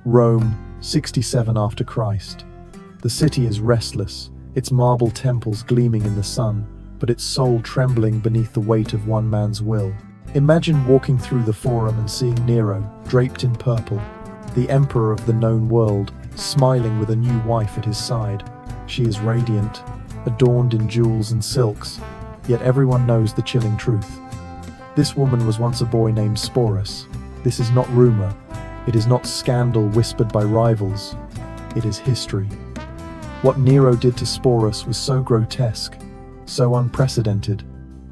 Rome, 67 after Christ. The city is restless, its marble temples gleaming in the sun, but its soul trembling beneath the weight of one man's will. Imagine walking through the Forum and seeing Nero, draped in purple, the emperor of the known world, smiling with a new wife at his side. She is radiant, adorned in jewels and silks, yet everyone knows the chilling truth. This woman was once a boy named Sporus. This is not rumor. It is not scandal whispered by rivals. It is history. What Nero did to Sporus was so grotesque, so unprecedented,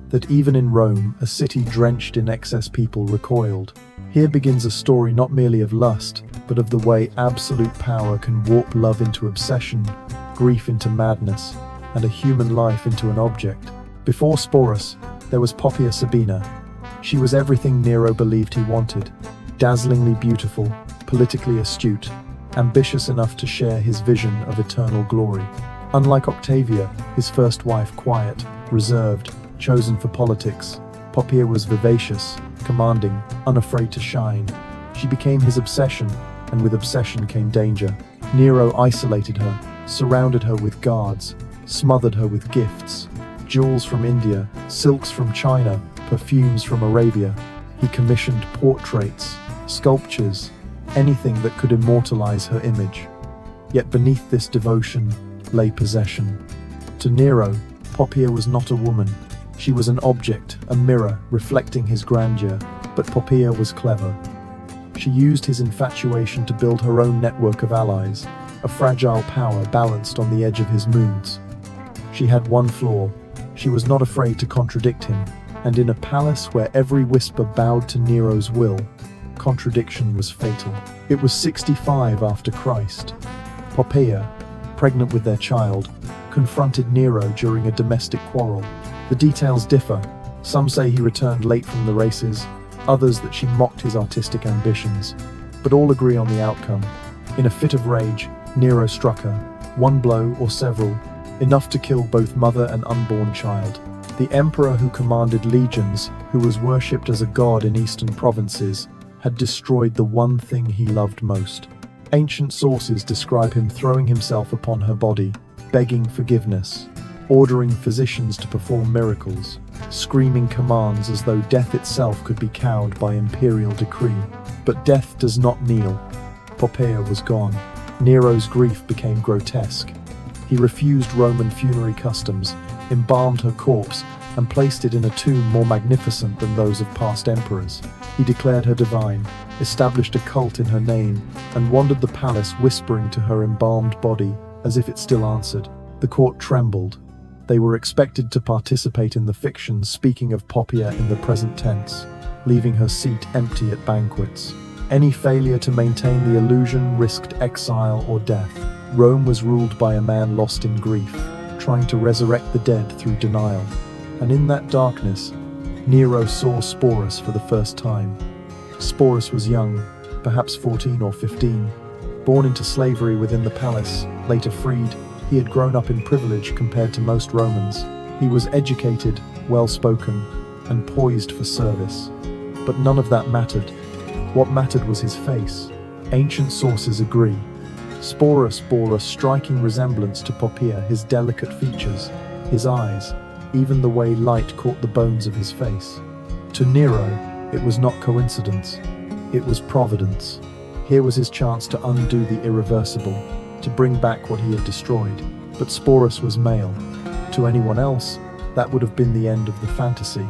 that even in Rome, a city drenched in excess, people recoiled. Here begins a story not merely of lust, but of the way absolute power can warp love into obsession, grief into madness, and a human life into an object. Before Sporus, there was Poppaea Sabina. She was everything Nero believed he wanted: dazzlingly beautiful, politically astute, ambitious enough to share his vision of eternal glory. Unlike Octavia, his first wife, quiet, reserved, chosen for politics, Poppaea was vivacious, commanding, unafraid to shine. She became his obsession, and with obsession came danger. Nero isolated her, surrounded her with guards, smothered her with gifts: jewels from India, silks from China, perfumes from Arabia. He commissioned portraits, sculptures, anything that could immortalize her image. Yet beneath this devotion lay possession. To Nero, Poppaea was not a woman. She was an object, a mirror reflecting his grandeur. But Poppaea was clever. She used his infatuation to build her own network of allies, a fragile power balanced on the edge of his moods. She had one flaw: she was not afraid to contradict him, and in a palace where every whisper bowed to Nero's will, contradiction was fatal. It was 65 after Christ. Poppaea, pregnant with their child, confronted Nero during a domestic quarrel. The details differ. Some say he returned late from the races, others that she mocked his artistic ambitions, but all agree on the outcome. In a fit of rage, Nero struck her, one blow or several, enough to kill both mother and unborn child. The emperor who commanded legions, who was worshipped as a god in eastern provinces, had destroyed the one thing he loved most. Ancient sources describe him throwing himself upon her body, begging forgiveness, ordering physicians to perform miracles, screaming commands as though death itself could be cowed by imperial decree. But death does not kneel. Poppaea was gone. Nero's grief became grotesque. He refused Roman funerary customs, embalmed her corpse, and placed it in a tomb more magnificent than those of past emperors. He declared her divine, established a cult in her name, and wandered the palace whispering to her embalmed body as if it still answered. The court trembled. They were expected to participate in the fiction speaking of Poppaea in the present tense, leaving her seat empty at banquets. Any failure to maintain the illusion risked exile or death. Rome was ruled by a man lost in grief, trying to resurrect the dead through denial. And in that darkness, Nero saw Sporus for the first time. Sporus was young, perhaps 14 or 15, born into slavery within the palace, later freed. He had grown up in privilege compared to most Romans. He was educated, well-spoken, and poised for service. But none of that mattered. What mattered was his face. Ancient sources agree. Sporus bore a striking resemblance to Poppaea: his delicate features, his eyes, even the way light caught the bones of his face. To Nero, it was not coincidence. It was providence. Here was his chance to undo the irreversible, to bring back what he had destroyed. But Sporus was male. To anyone else, that would have been the end of the fantasy.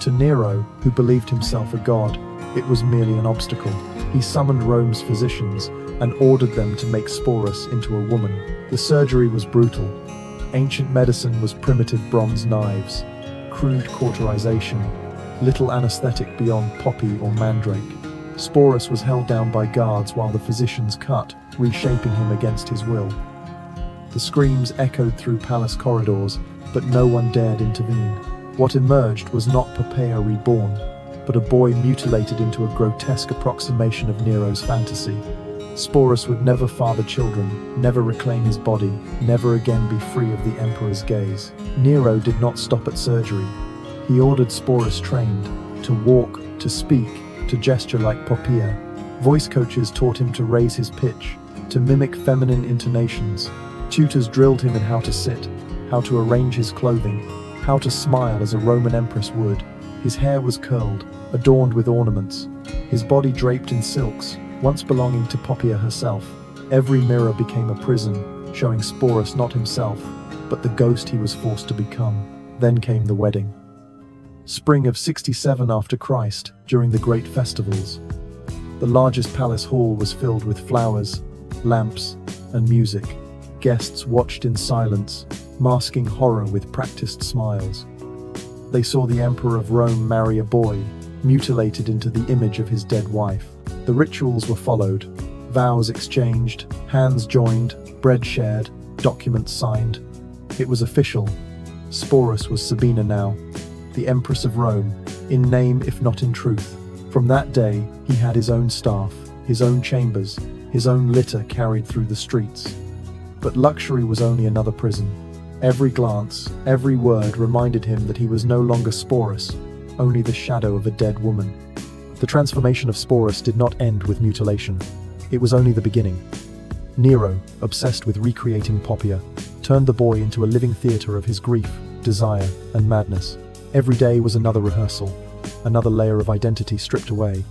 To Nero, who believed himself a god, it was merely an obstacle. He summoned Rome's physicians and ordered them to make Sporus into a woman. The surgery was brutal. Ancient medicine was primitive bronze knives, crude cauterization, little anesthetic beyond poppy or mandrake. Sporus was held down by guards while the physicians cut, reshaping him against his will. The screams echoed through palace corridors, but no one dared intervene. What emerged was not Poppaea reborn, but a boy mutilated into a grotesque approximation of Nero's fantasy. Sporus would never father children, never reclaim his body, never again be free of the emperor's gaze. Nero did not stop at surgery. He ordered Sporus trained to walk, to speak, to gesture like Poppaea. Voice coaches taught him to raise his pitch, to mimic feminine intonations. Tutors drilled him in how to sit, how to arrange his clothing, how to smile as a Roman empress would. His hair was curled, adorned with ornaments, his body draped in silks, once belonging to Poppaea herself. Every mirror became a prison, showing Sporus not himself, but the ghost he was forced to become. Then came the wedding. Spring of 67 after Christ, during the great festivals. The largest palace hall was filled with flowers, lamps, and music. Guests watched in silence, masking horror with practiced smiles. They saw the Emperor of Rome marry a boy, mutilated into the image of his dead wife. The rituals were followed, vows exchanged, hands joined, bread shared, documents signed. It was official. Sporus was Sabina now, the Empress of Rome, in name if not in truth. From that day, he had his own staff, his own chambers, his own litter carried through the streets. But luxury was only another prison. Every glance, every word reminded him that he was no longer Sporus, only the shadow of a dead woman. The transformation of Sporus did not end with mutilation. It was only the beginning. Nero, obsessed with recreating Poppaea, turned the boy into a living theater of his grief, desire, and madness. Every day was another rehearsal, another layer of identity stripped away,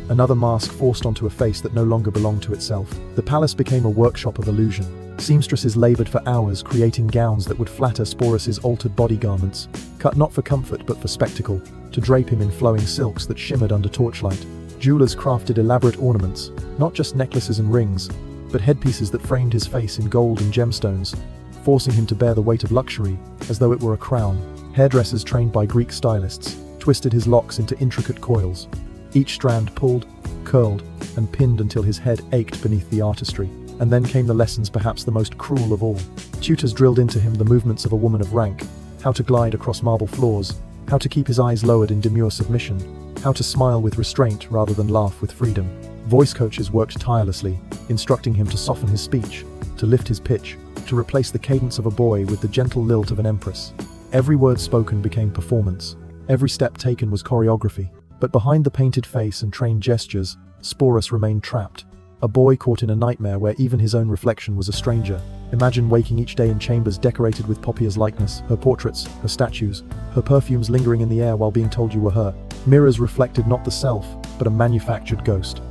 another mask forced onto a face that no longer belonged to itself. The palace became a workshop of illusion. Seamstresses labored for hours creating gowns that would flatter Sporus's altered body garments, cut not for comfort but for spectacle, to drape him in flowing silks that shimmered under torchlight. Jewelers crafted elaborate ornaments, not just necklaces and rings, but headpieces that framed his face in gold and gemstones, forcing him to bear the weight of luxury as though it were a crown. Hairdressers trained by Greek stylists twisted his locks into intricate coils, each strand pulled, curled, and pinned until his head ached beneath the artistry. And then came the lessons perhaps the most cruel of all. Tutors drilled into him the movements of a woman of rank, how to glide across marble floors, how to keep his eyes lowered in demure submission, how to smile with restraint rather than laugh with freedom. Voice coaches worked tirelessly, instructing him to soften his speech, to lift his pitch, to replace the cadence of a boy with the gentle lilt of an empress. Every word spoken became performance. Every step taken was choreography. But behind the painted face and trained gestures, Sporus remained trapped. A boy caught in a nightmare where even his own reflection was a stranger. Imagine waking each day in chambers decorated with Poppaea's likeness, her portraits, her statues, her perfumes lingering in the air while being told you were her. Mirrors reflected not the self, but a manufactured ghost.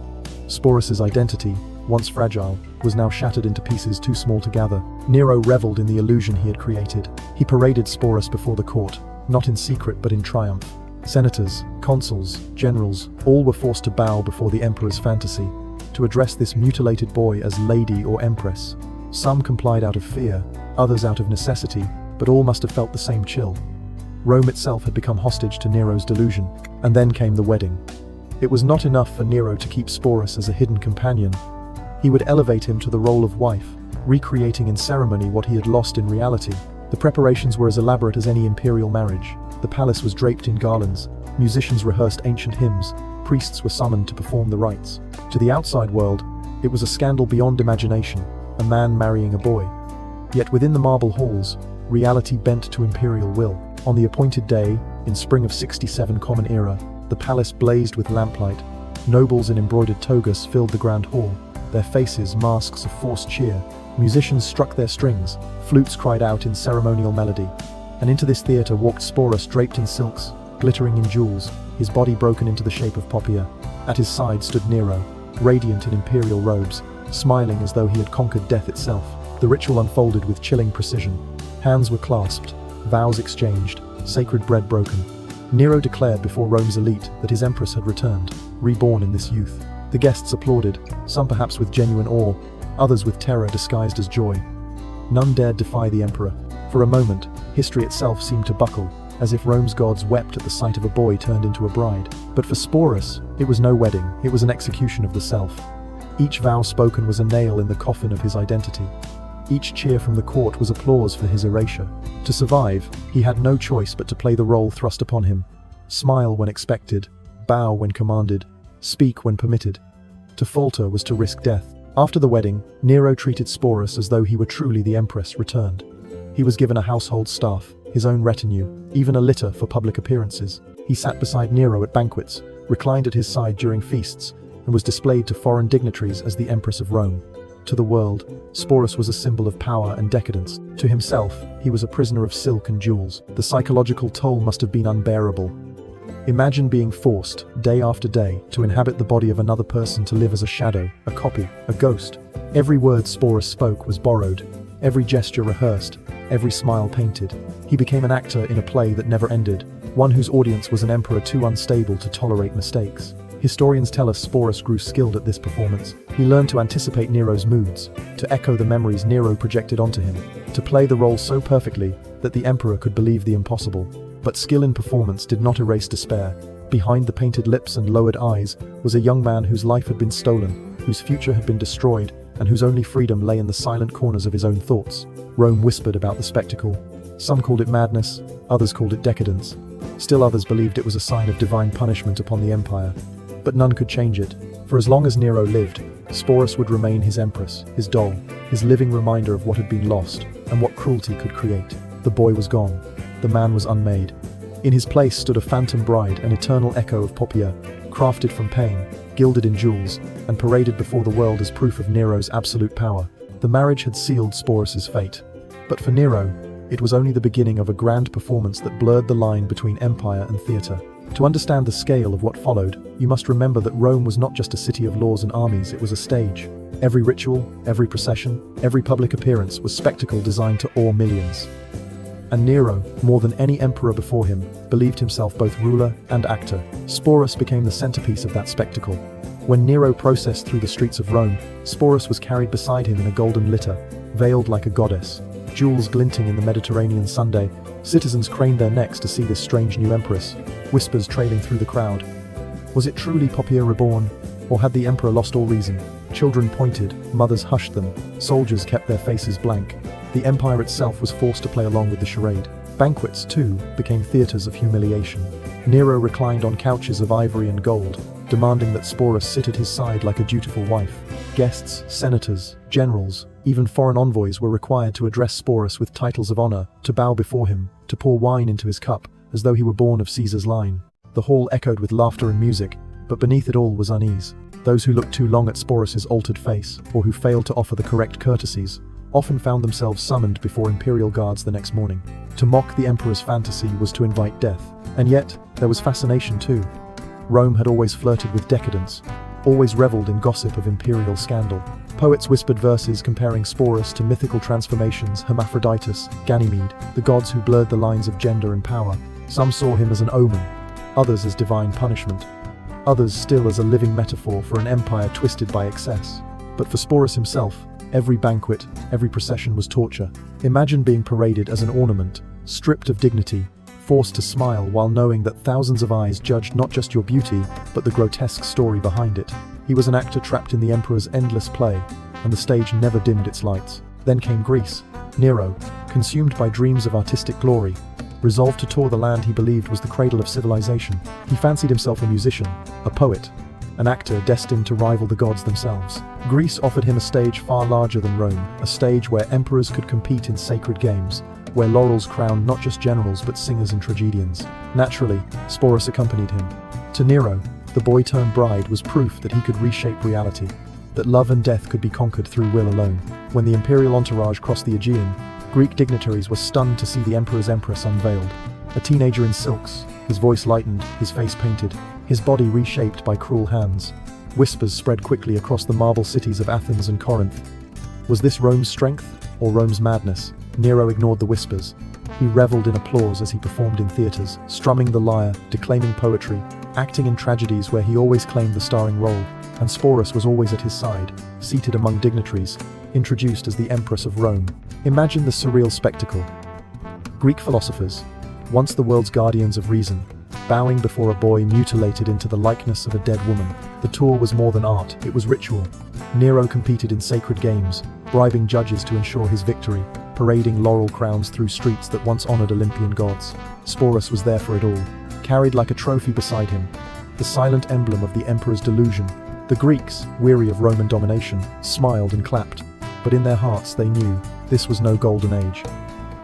Sporus's identity, once fragile, was now shattered into pieces too small to gather. Nero reveled in the illusion he had created. He paraded Sporus before the court, not in secret but in triumph. Senators, consuls, generals, all were forced to bow before the emperor's fantasy, to address this mutilated boy as lady or empress. Some complied out of fear, others out of necessity, but all must have felt the same chill. Rome itself had become hostage to Nero's delusion. And then came the wedding. It was not enough for Nero to keep Sporus as a hidden companion. He would elevate him to the role of wife, recreating in ceremony what he had lost in reality. The preparations were as elaborate as any imperial marriage. The palace was draped in garlands, musicians rehearsed ancient hymns, priests were summoned to perform the rites. To the outside world, it was a scandal beyond imagination, a man marrying a boy. Yet within the marble halls, reality bent to imperial will. On the appointed day, in spring of 67 Common Era, the palace blazed with lamplight. Nobles in embroidered togas filled the grand hall, their faces masks of forced cheer. Musicians struck their strings, flutes cried out in ceremonial melody. And into this theater walked Sporus draped in silks, glittering in jewels, his body broken into the shape of Poppaea. At his side stood Nero, radiant in imperial robes, smiling as though he had conquered death itself. The ritual unfolded with chilling precision. Hands were clasped, vows exchanged, sacred bread broken. Nero declared before Rome's elite that his empress had returned, reborn in this youth. The guests applauded, some perhaps with genuine awe, others with terror disguised as joy. None dared defy the emperor. For a moment, history itself seemed to buckle, as if Rome's gods wept at the sight of a boy turned into a bride. But for Sporus, it was no wedding, it was an execution of the self. Each vow spoken was a nail in the coffin of his identity. Each cheer from the court was applause for his erasure. To survive, he had no choice but to play the role thrust upon him. Smile when expected, bow when commanded, speak when permitted. To falter was to risk death. After the wedding, Nero treated Sporus as though he were truly the empress returned. He was given a household staff, his own retinue, even a litter for public appearances. He sat beside Nero at banquets, reclined at his side during feasts, and and was displayed to foreign dignitaries as the Empress of Rome. To the world, Sporus was a symbol of power and decadence. To himself, he was a prisoner of silk and jewels. The psychological toll must have been unbearable. Imagine being forced, day after day, to inhabit the body of another person, to live as a shadow, a copy, a ghost. Every word Sporus spoke was borrowed, every gesture rehearsed, every smile painted. He became an actor in a play that never ended, one whose audience was an emperor too unstable to tolerate mistakes. Historians tell us Sporus grew skilled at this performance. He learned to anticipate Nero's moods, to echo the memories Nero projected onto him, to play the role so perfectly that the emperor could believe the impossible. But skill in performance did not erase despair. Behind the painted lips and lowered eyes was a young man whose life had been stolen, whose future had been destroyed, and whose only freedom lay in the silent corners of his own thoughts. Rome whispered about the spectacle. Some called it madness, others called it decadence. Still others believed it was a sign of divine punishment upon the empire. But none could change it. For as long as Nero lived, Sporus would remain his empress, his doll, his living reminder of what had been lost, and what cruelty could create. The boy was gone. The man was unmade. In his place stood a phantom bride, an eternal echo of Poppaea, crafted from pain, gilded in jewels, and paraded before the world as proof of Nero's absolute power. The marriage had sealed Sporus's fate. But for Nero, it was only the beginning of a grand performance that blurred the line between empire and theatre. To understand the scale of what followed, you must remember that Rome was not just a city of laws and armies, it was a stage. Every ritual, every procession, every public appearance was spectacle designed to awe millions. And Nero, more than any emperor before him, believed himself both ruler and actor. Sporus became the centerpiece of that spectacle. When Nero processed through the streets of Rome, Sporus was carried beside him in a golden litter, veiled like a goddess. Jewels glinting in the Mediterranean Sunday, citizens craned their necks to see this strange new empress, whispers trailing through the crowd. Was it truly Poppaea reborn, or had the emperor lost all reason? Children pointed, mothers hushed them, soldiers kept their faces blank. The empire itself was forced to play along with the charade. Banquets, too, became theaters of humiliation. Nero reclined on couches of ivory and gold, demanding that Sporus sit at his side like a dutiful wife. Guests, senators, generals, even foreign envoys were required to address Sporus with titles of honor, to bow before him, to pour wine into his cup, as though he were born of Caesar's line. The hall echoed with laughter and music, but beneath it all was unease. Those who looked too long at Sporus's altered face, or who failed to offer the correct courtesies, often found themselves summoned before imperial guards the next morning. To mock the emperor's fantasy was to invite death. And yet, there was fascination too. Rome had always flirted with decadence, always reveled in gossip of imperial scandal. Poets whispered verses comparing Sporus to mythical transformations, Hermaphroditus, Ganymede, the gods who blurred the lines of gender and power. Some saw him as an omen, others as divine punishment, others still as a living metaphor for an empire twisted by excess. But for Sporus himself, every banquet, every procession was torture. Imagine being paraded as an ornament, stripped of dignity, forced to smile while knowing that thousands of eyes judged not just your beauty, but the grotesque story behind it. He was an actor trapped in the emperor's endless play, and the stage never dimmed its lights. Then came Greece. Nero, consumed by dreams of artistic glory, resolved to tour the land he believed was the cradle of civilization. He fancied himself a musician, a poet, an actor destined to rival the gods themselves. Greece offered him a stage far larger than Rome, a stage where emperors could compete in sacred games, where laurels crowned not just generals but singers and tragedians. Naturally, Sporus accompanied him. To Nero, the boy-turned-bride was proof that he could reshape reality, that love and death could be conquered through will alone. When the imperial entourage crossed the Aegean, Greek dignitaries were stunned to see the emperor's empress unveiled. A teenager in silks, his voice lightened, his face painted, his body reshaped by cruel hands. Whispers spread quickly across the marble cities of Athens and Corinth. Was this Rome's strength, or Rome's madness? Nero ignored the whispers. He reveled in applause as he performed in theaters, strumming the lyre, declaiming poetry, acting in tragedies where he always claimed the starring role. And Sporus was always at his side, seated among dignitaries, introduced as the Empress of Rome. Imagine the surreal spectacle. Greek philosophers, once the world's guardians of reason, bowing before a boy mutilated into the likeness of a dead woman. The tour was more than art, it was ritual. Nero competed in sacred games, bribing judges to ensure his victory, parading laurel crowns through streets that once honored Olympian gods. Sporus was there for it all, carried like a trophy beside him, the silent emblem of the emperor's delusion. The Greeks, weary of Roman domination, smiled and clapped, but in their hearts they knew this was no golden age.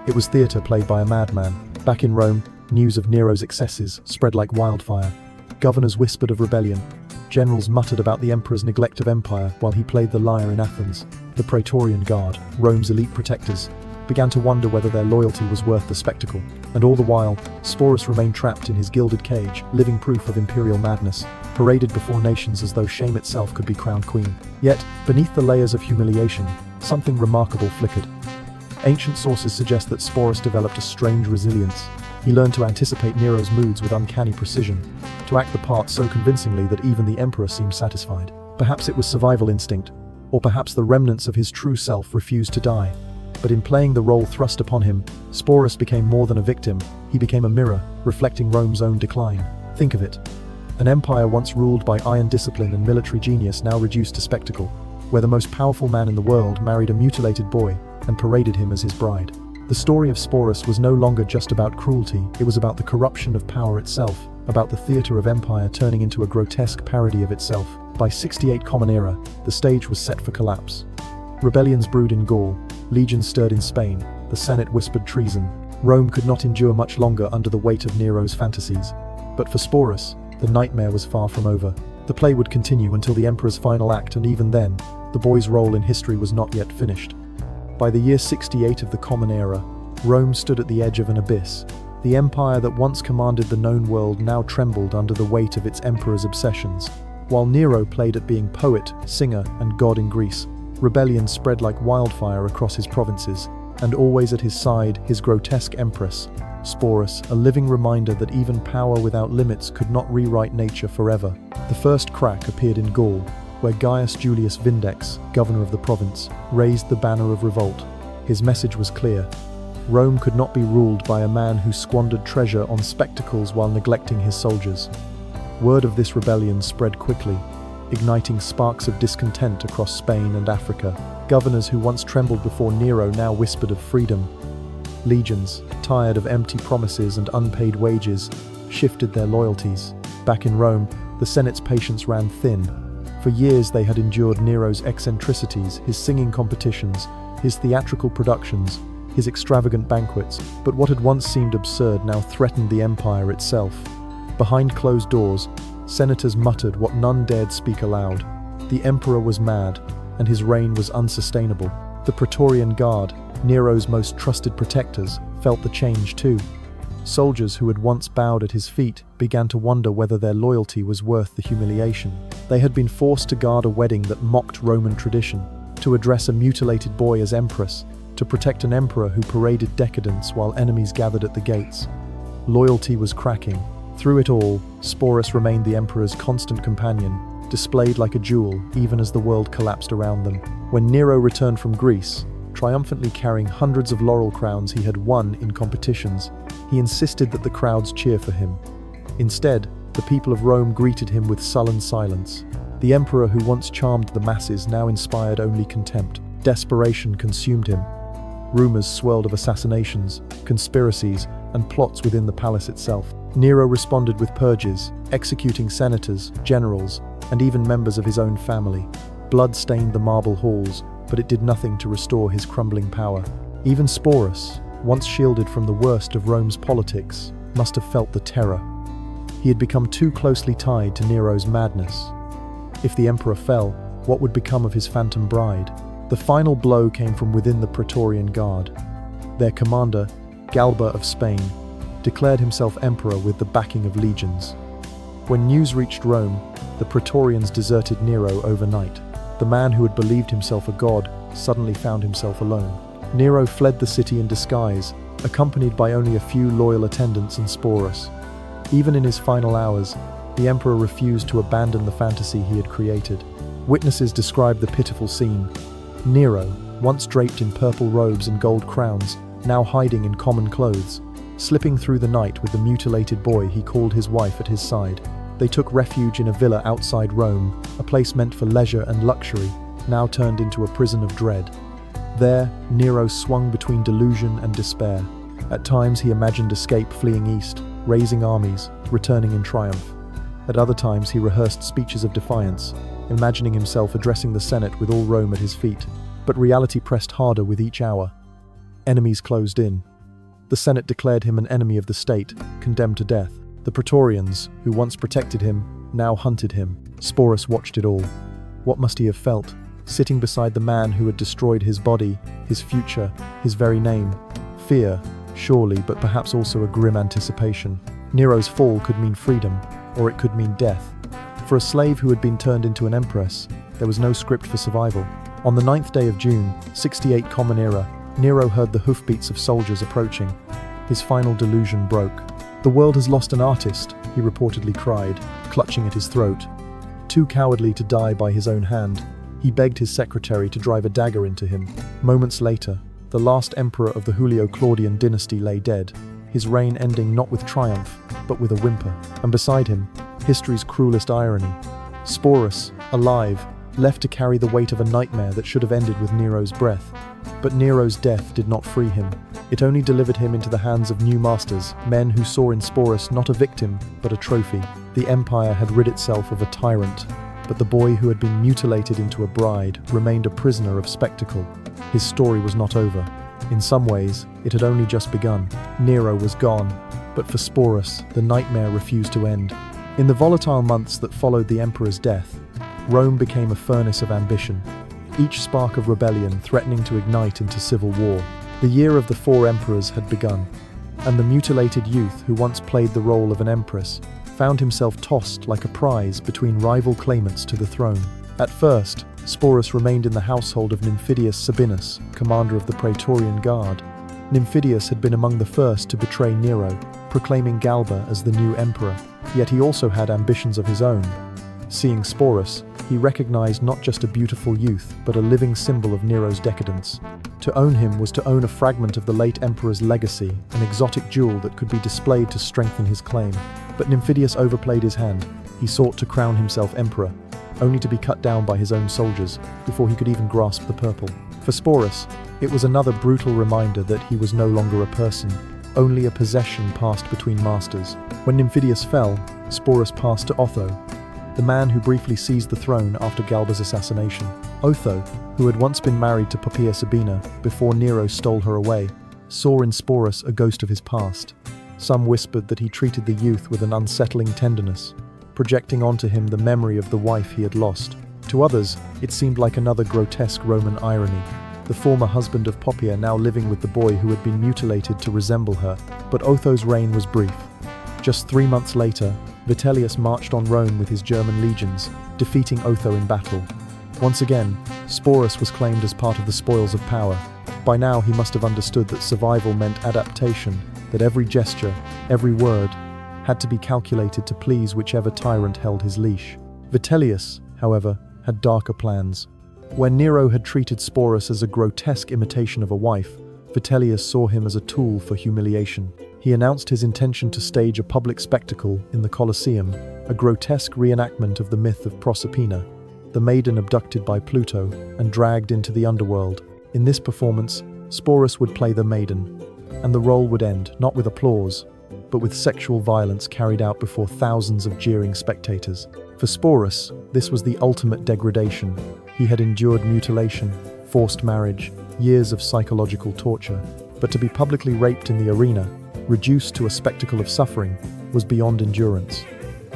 It was theatre played by a madman. Back in Rome, news of Nero's excesses spread like wildfire. Governors whispered of rebellion, Generals muttered about the emperor's neglect of empire while he played the lyre in Athens. The Praetorian Guard, Rome's elite protectors, began to wonder whether their loyalty was worth the spectacle. And all the while, Sporus remained trapped in his gilded cage, living proof of imperial madness, paraded before nations as though shame itself could be crowned queen. Yet, beneath the layers of humiliation, something remarkable flickered. Ancient sources suggest that Sporus developed a strange resilience. He learned to anticipate Nero's moods with uncanny precision, to act the part so convincingly that even the emperor seemed satisfied. Perhaps it was survival instinct, or perhaps the remnants of his true self refused to die. But in playing the role thrust upon him, Sporus became more than a victim. He became a mirror, reflecting Rome's own decline. Think of it. An empire once ruled by iron discipline and military genius now reduced to spectacle, where the most powerful man in the world married a mutilated boy and paraded him as his bride. The story of Sporus was no longer just about cruelty, it was about the corruption of power itself, about the theatre of empire turning into a grotesque parody of itself. By 68 Common Era, the stage was set for collapse. Rebellions brewed in Gaul, legions stirred in Spain, the Senate whispered treason. Rome could not endure much longer under the weight of Nero's fantasies. But for Sporus, the nightmare was far from over. The play would continue until the emperor's final act, and even then, the boy's role in history was not yet finished. By the year 68 of the Common Era, Rome stood at the edge of an abyss. The empire that once commanded the known world now trembled under the weight of its emperor's obsessions. While Nero played at being poet, singer, and god in Greece, rebellion spread like wildfire across his provinces, and always at his side, his grotesque empress, Sporus, a living reminder that even power without limits could not rewrite nature forever. The first crack appeared in Gaul, where Gaius Julius Vindex, governor of the province, raised the banner of revolt. His message was clear. Rome could not be ruled by a man who squandered treasure on spectacles while neglecting his soldiers. Word of this rebellion spread quickly, igniting sparks of discontent across Spain and Africa. Governors who once trembled before Nero now whispered of freedom. Legions, tired of empty promises and unpaid wages, shifted their loyalties. Back in Rome, the Senate's patience ran thin. For years they had endured Nero's eccentricities, his singing competitions, his theatrical productions, his extravagant banquets, but what had once seemed absurd now threatened the empire itself. Behind closed doors, senators muttered what none dared speak aloud. The emperor was mad, and his reign was unsustainable. The Praetorian Guard, Nero's most trusted protectors, felt the change too. Soldiers who had once bowed at his feet began to wonder whether their loyalty was worth the humiliation. They had been forced to guard a wedding that mocked Roman tradition, to address a mutilated boy as empress, to protect an emperor who paraded decadence while enemies gathered at the gates. Loyalty was cracking. Through it all, Sporus remained the emperor's constant companion, displayed like a jewel even as the world collapsed around them. When Nero returned from Greece, triumphantly carrying hundreds of laurel crowns he had won in competitions, he insisted that the crowds cheer for him. Instead, the people of Rome greeted him with sullen silence. The emperor who once charmed the masses now inspired only contempt. Desperation consumed him. Rumors swirled of assassinations, conspiracies, and plots within the palace itself. Nero responded with purges, executing senators, generals, and even members of his own family. Blood stained the marble halls, but it did nothing to restore his crumbling power. Even Sporus, once shielded from the worst of Rome's politics, must have felt the terror. He had become too closely tied to Nero's madness. If the emperor fell, what would become of his phantom bride? The final blow came from within the Praetorian Guard. Their commander, Galba of Spain, declared himself emperor with the backing of legions. When news reached Rome, the Praetorians deserted Nero overnight. The man who had believed himself a god suddenly found himself alone. Nero fled the city in disguise, accompanied by only a few loyal attendants and Sporus. Even in his final hours, the emperor refused to abandon the fantasy he had created. Witnesses described the pitiful scene. Nero, once draped in purple robes and gold crowns, now hiding in common clothes, slipping through the night with the mutilated boy he called his wife at his side. They took refuge in a villa outside Rome, a place meant for leisure and luxury, now turned into a prison of dread. There, Nero swung between delusion and despair. At times he imagined escape fleeing east, raising armies, returning in triumph. At other times he rehearsed speeches of defiance, imagining himself addressing the Senate with all Rome at his feet. But reality pressed harder with each hour. Enemies closed in. The Senate declared him an enemy of the state, condemned to death. The Praetorians, who once protected him, now hunted him. Sporus watched it all. What must he have felt, sitting beside the man who had destroyed his body, his future, his very name? Fear, surely, but perhaps also a grim anticipation. Nero's fall could mean freedom, or it could mean death. For a slave who had been turned into an empress, there was no script for survival. On the 9th day of June, 68 Common Era, Nero heard the hoofbeats of soldiers approaching. His final delusion broke. "The world has lost an artist," he reportedly cried, clutching at his throat. Too cowardly to die by his own hand, he begged his secretary to drive a dagger into him. Moments later, the last emperor of the Julio-Claudian dynasty lay dead, his reign ending not with triumph, but with a whimper. And beside him, history's cruelest irony. Sporus, alive, left to carry the weight of a nightmare that should have ended with Nero's breath. But Nero's death did not free him. It only delivered him into the hands of new masters, men who saw in Sporus not a victim, but a trophy. The empire had rid itself of a tyrant, but the boy who had been mutilated into a bride remained a prisoner of spectacle. His story was not over. In some ways, it had only just begun. Nero was gone, but for Sporus, the nightmare refused to end. In the volatile months that followed the emperor's death, Rome became a furnace of ambition, each spark of rebellion threatening to ignite into civil war. The year of the 4 emperors had begun, and the mutilated youth who once played the role of an empress found himself tossed like a prize between rival claimants to the throne. At first, Sporus remained in the household of Nymphidius Sabinus, commander of the Praetorian Guard. Nymphidius had been among the first to betray Nero, proclaiming Galba as the new emperor. Yet he also had ambitions of his own. Seeing Sporus, he recognized not just a beautiful youth, but a living symbol of Nero's decadence. To own him was to own a fragment of the late emperor's legacy, an exotic jewel that could be displayed to strengthen his claim. But Nymphidius overplayed his hand. He sought to crown himself emperor, only to be cut down by his own soldiers before he could even grasp the purple. For Sporus, it was another brutal reminder that he was no longer a person, only a possession passed between masters. When Nymphidius fell, Sporus passed to Otho, the man who briefly seized the throne after Galba's assassination. Otho, who had once been married to Poppaea Sabina before Nero stole her away, saw in Sporus a ghost of his past. Some whispered that he treated the youth with an unsettling tenderness, projecting onto him the memory of the wife he had lost. To others, it seemed like another grotesque Roman irony, the former husband of Poppaea now living with the boy who had been mutilated to resemble her. But Otho's reign was brief. Just 3 months later, Vitellius marched on Rome with his German legions, defeating Otho in battle. Once again, Sporus was claimed as part of the spoils of power. By now he must have understood that survival meant adaptation, that every gesture, every word, had to be calculated to please whichever tyrant held his leash. Vitellius, however, had darker plans. When Nero had treated Sporus as a grotesque imitation of a wife, Vitellius saw him as a tool for humiliation. He announced his intention to stage a public spectacle in the Colosseum, a grotesque reenactment of the myth of Proserpina, the maiden abducted by Pluto and dragged into the underworld. In this performance, Sporus would play the maiden, and the role would end not with applause, but with sexual violence carried out before thousands of jeering spectators. For Sporus, this was the ultimate degradation. He had endured mutilation, forced marriage, years of psychological torture, but to be publicly raped in the arena, reduced to a spectacle of suffering, was beyond endurance.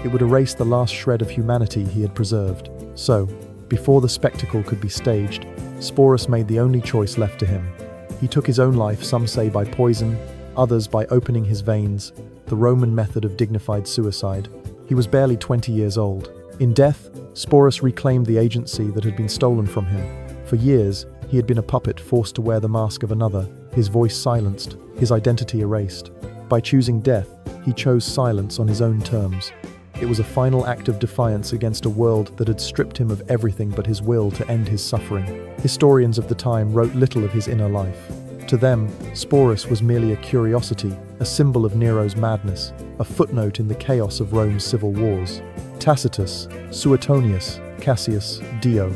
It would erase the last shred of humanity he had preserved. So, before the spectacle could be staged, Sporus made the only choice left to him. He took his own life, some say by poison, others by opening his veins, the Roman method of dignified suicide. He was barely 20 years old. In death, Sporus reclaimed the agency that had been stolen from him. For years, he had been a puppet forced to wear the mask of another, his voice silenced, his identity erased. By choosing death, he chose silence on his own terms. It was a final act of defiance against a world that had stripped him of everything but his will to end his suffering. Historians of the time wrote little of his inner life. To them, Sporus was merely a curiosity, a symbol of Nero's madness, a footnote in the chaos of Rome's civil wars. Tacitus, Suetonius, Cassius, Dio.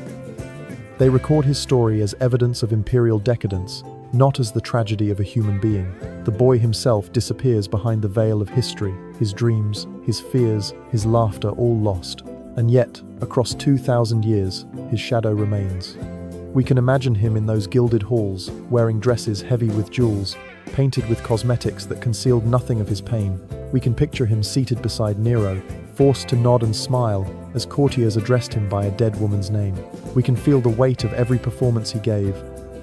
They record his story as evidence of imperial decadence, not as the tragedy of a human being. The boy himself disappears behind the veil of history, his dreams, his fears, his laughter all lost. And yet, across 2,000 years, his shadow remains. We can imagine him in those gilded halls, wearing dresses heavy with jewels, painted with cosmetics that concealed nothing of his pain. We can picture him seated beside Nero, forced to nod and smile as courtiers addressed him by a dead woman's name. We can feel the weight of every performance he gave,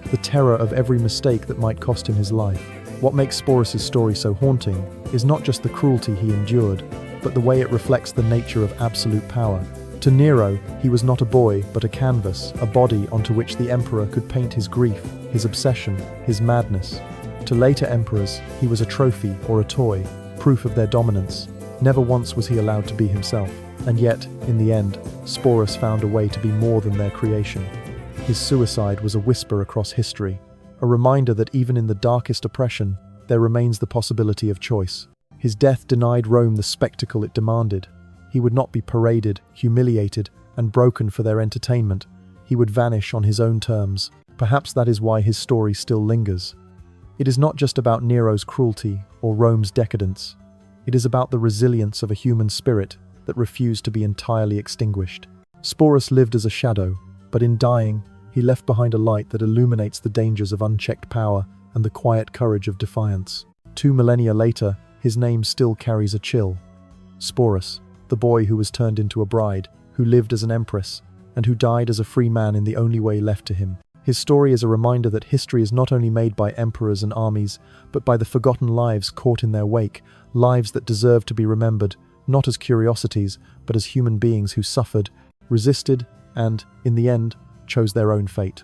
the terror of every mistake that might cost him his life. What makes Sporus's story so haunting is not just the cruelty he endured, but the way it reflects the nature of absolute power. To Nero, he was not a boy, but a canvas, a body onto which the emperor could paint his grief, his obsession, his madness. To later emperors, he was a trophy or a toy, proof of their dominance. Never once was he allowed to be himself. And yet, in the end, Sporus found a way to be more than their creation. His suicide was a whisper across history, a reminder that even in the darkest oppression, there remains the possibility of choice. His death denied Rome the spectacle it demanded. He would not be paraded, humiliated, and broken for their entertainment. He would vanish on his own terms. Perhaps that is why his story still lingers. It is not just about Nero's cruelty or Rome's decadence. It is about the resilience of a human spirit that refused to be entirely extinguished. Sporus lived as a shadow, but in dying, he left behind a light that illuminates the dangers of unchecked power and the quiet courage of defiance. 2 millennia later, his name still carries a chill. Sporus, the boy who was turned into a bride, who lived as an empress, and who died as a free man in the only way left to him. His story is a reminder that history is not only made by emperors and armies, but by the forgotten lives caught in their wake, lives that deserve to be remembered, not as curiosities, but as human beings who suffered, resisted, and, in the end, chose their own fate.